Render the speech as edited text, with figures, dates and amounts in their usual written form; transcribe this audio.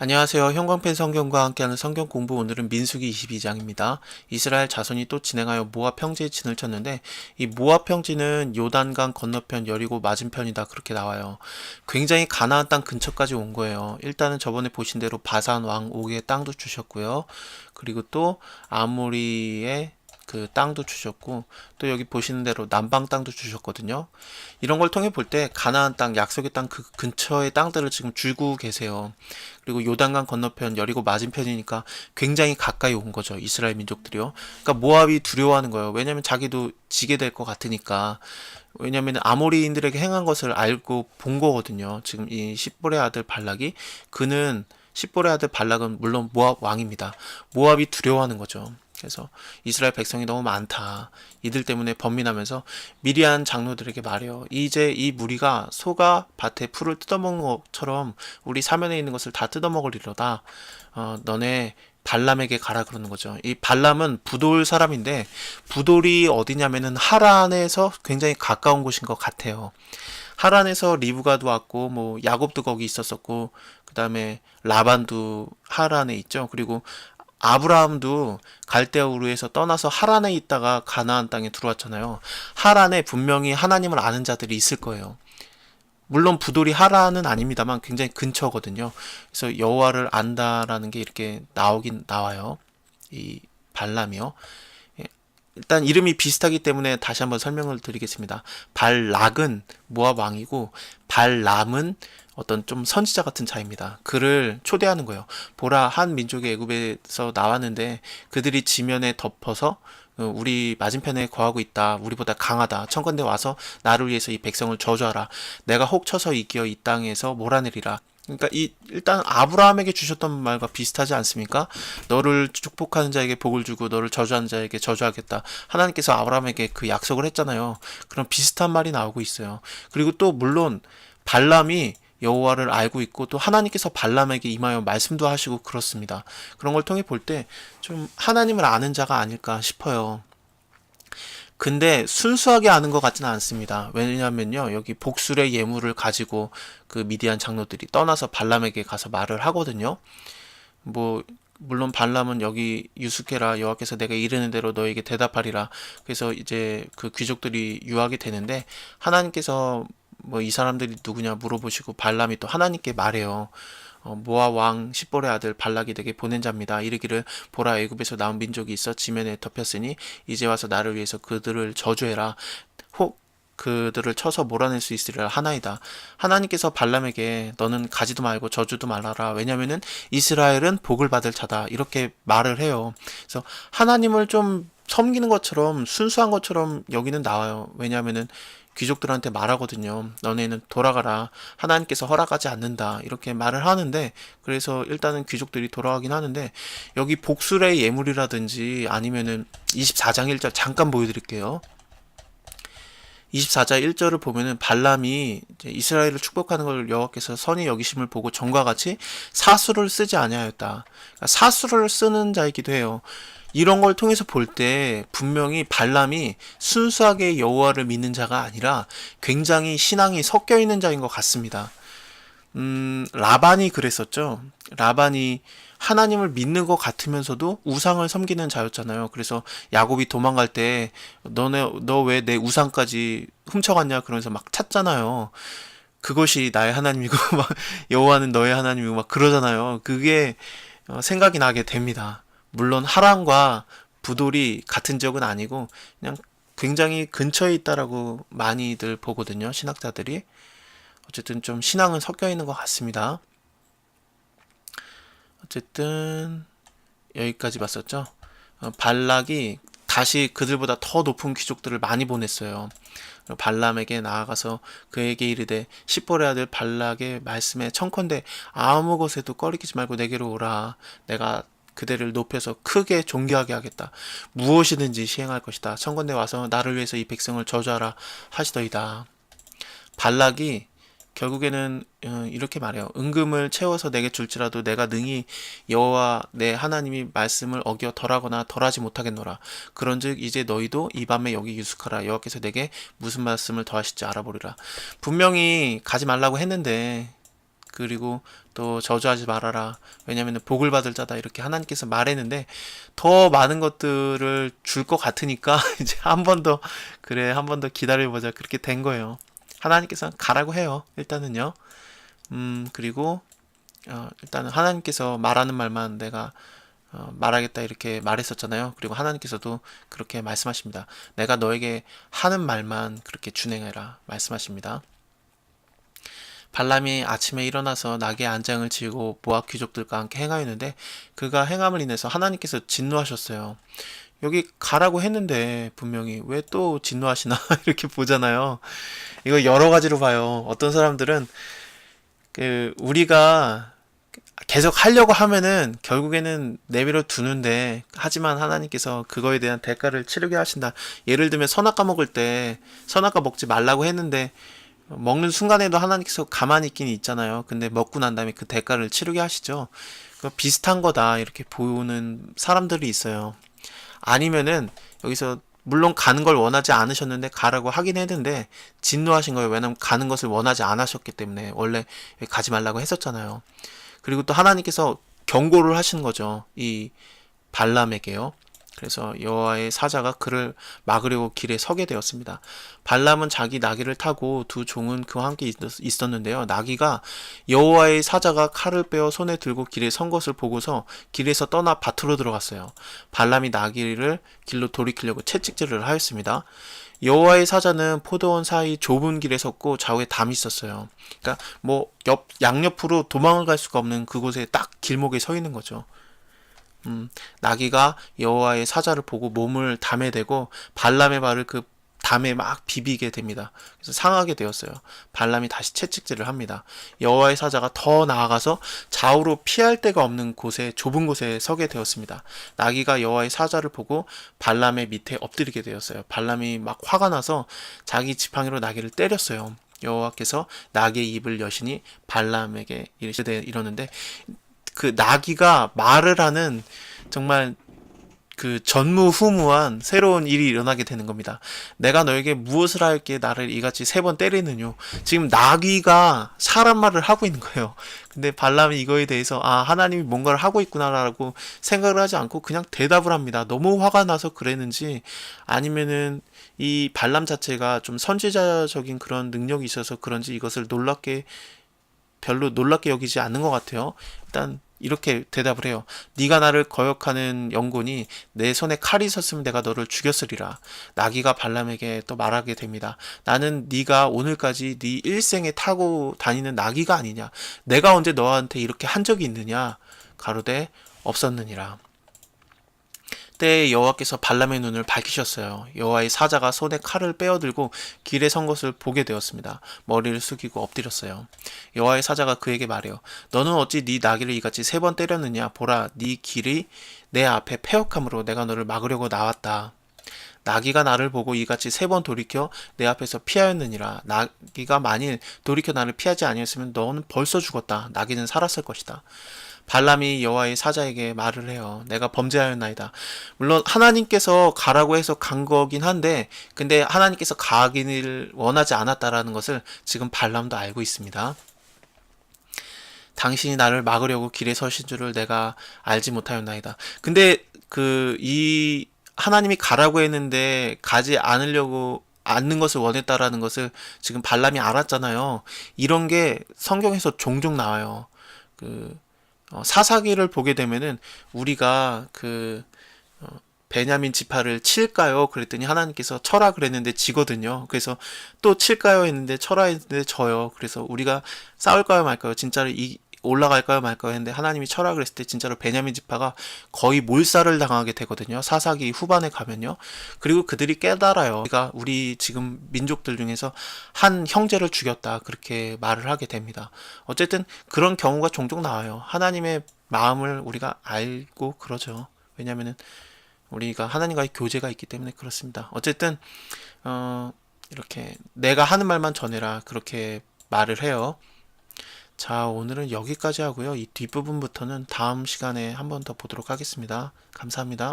안녕하세요. 형광펜 성경과 함께하는 성경 공부, 오늘은 민수기 22장입니다. 이스라엘 자손이 또 진행하여 모압 평지에 진을 쳤는데, 이 모압 평지는 요단강 건너편 여리고 맞은편이다, 그렇게 나와요. 굉장히 가나안 땅 근처까지 온 거예요. 일단은 저번에 보신 대로 바산 왕 옥의 땅도 주셨고요. 그리고 또 아모리의 그 땅도 주셨고, 또 여기 보시는 대로 남방 땅도 주셨거든요. 이런 걸 통해 볼 때 가나안 땅, 약속의 땅 그 근처의 땅들을 지금 쥐고 계세요. 그리고 요단강 건너편 여리고 맞은편이니까 굉장히 가까이 온 거죠. 이스라엘 민족들이요. 그러니까 모압이 두려워하는 거예요. 왜냐면 자기도 지게 될 것 같으니까. 왜냐면 아모리인들에게 행한 것을 알고 본 거거든요. 지금 이 십볼의 아들 발락이, 그는 십볼의 아들 발락은 물론 모압 왕입니다. 모압이 두려워하는 거죠. 그래서 이스라엘 백성이 너무 많다, 이들 때문에 번민하면서 미리안 장로들에게 말해요. 이제 이 무리가 소가 밭에 풀을 뜯어먹는 것처럼 우리 사면에 있는 것을 다 뜯어먹으리로다. 너네 발람에게 가라, 그러는 거죠. 이 발람은 부돌 사람인데, 부돌이 어디냐면은 하란에서 굉장히 가까운 곳인 것 같아요. 하란에서 리브가도 왔고, 뭐 야곱도 거기 있었었고, 그 다음에 라반도 하란에 있죠. 그리고 아브라함도 갈대아 우르에서 떠나서 하란에 있다가 가나안 땅에 들어왔잖아요. 하란에 분명히 하나님을 아는 자들이 있을 거예요. 물론 부돌이 하란은 아닙니다만 굉장히 근처거든요. 그래서 여호와를 안다라는 게 이렇게 나오긴 나와요. 이 발람이요. 예, 일단 이름이 비슷하기 때문에 다시 한번 설명을 드리겠습니다. 발락은 모압 왕이고, 발람은 어떤 좀 선지자 같은 자입니다. 그를 초대하는 거예요. 보라, 한 민족이 애굽에서 나왔는데 그들이 지면에 덮어서 우리 맞은편에 거하고 있다. 우리보다 강하다. 청컨대 와서 나를 위해서 이 백성을 저주하라. 내가 혹 쳐서 이겨 이 땅에서 몰아내리라. 그러니까 일단 아브라함에게 주셨던 말과 비슷하지 않습니까? 너를 축복하는 자에게 복을 주고 너를 저주하는 자에게 저주하겠다. 하나님께서 아브라함에게 그 약속을 했잖아요. 그런 비슷한 말이 나오고 있어요. 그리고 또 물론 발람이 여호와를 알고 있고, 또 하나님께서 발람에게 임하여 말씀도 하시고 그렇습니다. 그런 걸 통해 볼 때 좀 하나님을 아는 자가 아닐까 싶어요. 근데 순수하게 아는 것 같지는 않습니다. 왜냐면요, 여기 복술의 예물을 가지고 그 미디안 장로들이 떠나서 발람에게 가서 말을 하거든요. 뭐 물론 발람은 여기 유숙해라, 여호와께서 내가 이르는 대로 너에게 대답하리라. 그래서 이제 그 귀족들이 유하게 되는데, 하나님께서 뭐 이 사람들이 누구냐 물어보시고 발람이 또 하나님께 말해요. 모압 왕 십볼의 아들 발락이 내게 보낸 자입니다. 이르기를, 보라, 애굽에서 나온 민족이 있어 지면에 덮였으니 이제 와서 나를 위해서 그들을 저주해라. 혹 그들을 쳐서 몰아낼 수 있으리라 하나이다. 하나님께서 발람에게 너는 가지도 말고 저주도 말아라. 왜냐면은 이스라엘은 복을 받을 자다, 이렇게 말을 해요. 그래서 하나님을 좀 섬기는 것처럼, 순수한 것처럼 여기는 나와요. 왜냐면은 귀족들한테 말하거든요. 너네는 돌아가라. 하나님께서 허락하지 않는다, 이렇게 말을 하는데, 그래서 일단은 귀족들이 돌아가긴 하는데, 여기 복술의 예물이라든지 아니면은 24장 1절 잠깐 보여드릴게요. 24장 1절을 보면은 발람이 이제 이스라엘을 축복하는 걸 여호와께서 선히 여기심을 보고 전과 같이 사수를 쓰지 아니하였다. 그러니까 사수를 쓰는 자이기도 해요. 이런 걸 통해서 볼 때 분명히 발람이 순수하게 여호와를 믿는 자가 아니라 굉장히 신앙이 섞여 있는 자인 것 같습니다. 라반이 그랬었죠. 라반이 하나님을 믿는 것 같으면서도 우상을 섬기는 자였잖아요. 그래서 야곱이 도망갈 때 너 왜 내 우상까지 훔쳐갔냐 그러면서 막 찾잖아요. 그것이 나의 하나님이고 막 여호와는 너의 하나님이고 막 그러잖아요. 그게 생각이 나게 됩니다. 물론 하란과 부돌이 같은 지역은 아니고 그냥 굉장히 근처에 있다라고 많이들 보거든요, 신학자들이. 어쨌든 좀 신앙은 섞여 있는 것 같습니다. 어쨌든 여기까지 봤었죠. 발락이 다시 그들보다 더 높은 귀족들을 많이 보냈어요. 발람에게 나아가서 그에게 이르되, 십볼의 아들 발락의 말씀에 청컨대 아무 것에도 꺼리키지 말고 내게로 오라. 내가 그대를 높여서 크게 존귀하게 하겠다. 무엇이든지 시행할 것이다. 청컨대 와서 나를 위해서 이 백성을 저주하라 하시더이다. 발락이 결국에는 이렇게 말해요. 은금을 채워서 내게 줄지라도 내가 능히 여호와 내 하나님이 말씀을 어겨 덜하거나 덜하지 못하겠노라. 그런즉 이제 너희도 이 밤에 여기 유숙하라. 여호와께서 내게 무슨 말씀을 더하실지 알아보리라. 분명히 가지 말라고 했는데 그리고 또 저주하지 말아라. 왜냐하면 복을 받을 자다. 이렇게 하나님께서 말했는데 더 많은 것들을 줄 것 같으니까 이제 한 번 더 그래 한 번 더 기다려보자. 그렇게 된 거예요. 하나님께서 가라고 해요. 일단은요. 그리고 일단은 하나님께서 말하는 말만 내가 말하겠다 이렇게 말했었잖아요. 그리고 하나님께서도 그렇게 말씀하십니다. 내가 너에게 하는 말만 그렇게 준행해라 말씀하십니다. 발람이 아침에 일어나서 낙의 안장을 지우고 모압 귀족들과 함께 행하였는데 그가 행함을 인해서 하나님께서 진노하셨어요. 여기 가라고 했는데 분명히 왜 또 진노하시나 이렇게 보잖아요. 이거 여러 가지로 봐요. 어떤 사람들은 우리가 계속 하려고 하면은 결국에는 내버려 두는데, 하지만 하나님께서 그거에 대한 대가를 치르게 하신다. 예를 들면 선악과 먹을 때 선악과 먹지 말라고 했는데 먹는 순간에도 하나님께서 가만히 있긴 있잖아요. 근데 먹고 난 다음에 그 대가를 치르게 하시죠. 비슷한 거다 이렇게 보는 사람들이 있어요. 아니면은 여기서 물론 가는 걸 원하지 않으셨는데 가라고 하긴 했는데 진노하신 거예요. 왜냐면 가는 것을 원하지 않으셨기 때문에. 원래 가지 말라고 했었잖아요. 그리고 또 하나님께서 경고를 하신 거죠. 이 발람에게요. 그래서 여호와의 사자가 그를 막으려고 길에 서게 되었습니다. 발람은 자기 나귀를 타고 두 종은 그와 함께 있었는데요. 나귀가 여호와의 사자가 칼을 빼어 손에 들고 길에 선 것을 보고서 길에서 떠나 밭으로 들어갔어요. 발람이 나귀를 길로 돌이키려고 채찍질을 하였습니다. 여호와의 사자는 포도원 사이 좁은 길에 섰고 좌우에 담이 있었어요. 그러니까 뭐 양옆으로 도망을 갈 수가 없는 그곳에 딱 길목에 서 있는 거죠. 나귀가 여호와의 사자를 보고 몸을 담에 대고 발람의 발을 그 담에 막 비비게 됩니다. 그래서 상하게 되었어요. 발람이 다시 채찍질을 합니다. 여호와의 사자가 더 나아가서 좌우로 피할 데가 없는 곳에, 좁은 곳에 서게 되었습니다. 나귀가 여호와의 사자를 보고 발람의 밑에 엎드리게 되었어요. 발람이 막 화가 나서 자기 지팡이로 나귀를 때렸어요. 여호와께서 나귀의 입을 여시니 발람에게 이러는데, 그 나귀가 말을 하는 정말 그 전무후무한 새로운 일이 일어나게 되는 겁니다. 내가 너에게 무엇을 할게 나를 이같이 3번 때리느뇨. 지금 나귀가 사람 말을 하고 있는 거예요. 근데 발람이 이거에 대해서 하나님이 뭔가를 하고 있구나라고 생각을 하지 않고 그냥 대답을 합니다. 너무 화가 나서 그랬는지, 아니면은 이 발람 자체가 좀 선지자적인 그런 능력이 있어서 그런지 이것을 별로 놀랍게 여기지 않는 것 같아요. 일단 이렇게 대답을 해요. 네가 나를 거역하는 영혼이 내 손에 칼이 있었으면 내가 너를 죽였으리라. 나귀가 발람에게 또 말하게 됩니다. 나는 네가 오늘까지 네 일생에 타고 다니는 나귀가 아니냐. 내가 언제 너한테 이렇게 한 적이 있느냐. 가로되 없었느니라. 그때 여호와께서 발람의 눈을 밝히셨어요. 여호와의 사자가 손에 칼을 빼어들고 길에 선 것을 보게 되었습니다. 머리를 숙이고 엎드렸어요. 여호와의 사자가 그에게 말해요. 너는 어찌 네 나귀를 이같이 3번 때렸느냐. 보라, 네 길이 내 앞에 패역함으로 내가 너를 막으려고 나왔다. 나귀가 나를 보고 이같이 3번 돌이켜 내 앞에서 피하였느니라. 나귀가 만일 돌이켜 나를 피하지 아니었으면 너는 벌써 죽었다. 나귀는 살았을 것이다. 발람이 여호와의 사자에게 말을 해요. 내가 범죄하였나이다. 물론 하나님께서 가라고 해서 간 거긴 한데, 근데 하나님께서 가기를 원하지 않았다라는 것을 지금 발람도 알고 있습니다. 당신이 나를 막으려고 길에 서신 줄을 내가 알지 못하였나이다. 근데 이 하나님이 가라고 했는데 가지 않는 것을 원했다라는 것을 지금 발람이 알았잖아요. 이런 게 성경에서 종종 나와요. 사사기를 보게 되면은 우리가 베냐민 지파를 칠까요? 그랬더니 하나님께서 쳐라 그랬는데 지거든요. 그래서 또 칠까요? 했는데 쳐라 했는데 져요. 그래서 우리가 싸울까요 말까요? 진짜로 올라갈까요 말까요? 했는데 하나님이 쳐라 그랬을 때 진짜로 베냐민 지파가 거의 몰살을 당하게 되거든요. 사사기 후반에 가면요. 그리고 그들이 깨달아요. 우리 지금 민족들 중에서 한 형제를 죽였다. 그렇게 말을 하게 됩니다. 어쨌든 그런 경우가 종종 나와요. 하나님의 마음을 우리가 알고 그러죠. 왜냐면은 우리가 하나님과의 교제가 있기 때문에 그렇습니다. 어쨌든 이렇게 내가 하는 말만 전해라. 그렇게 말을 해요. 자, 오늘은 여기까지 하고요. 이 뒷부분부터는 다음 시간에 한 번 더 보도록 하겠습니다. 감사합니다.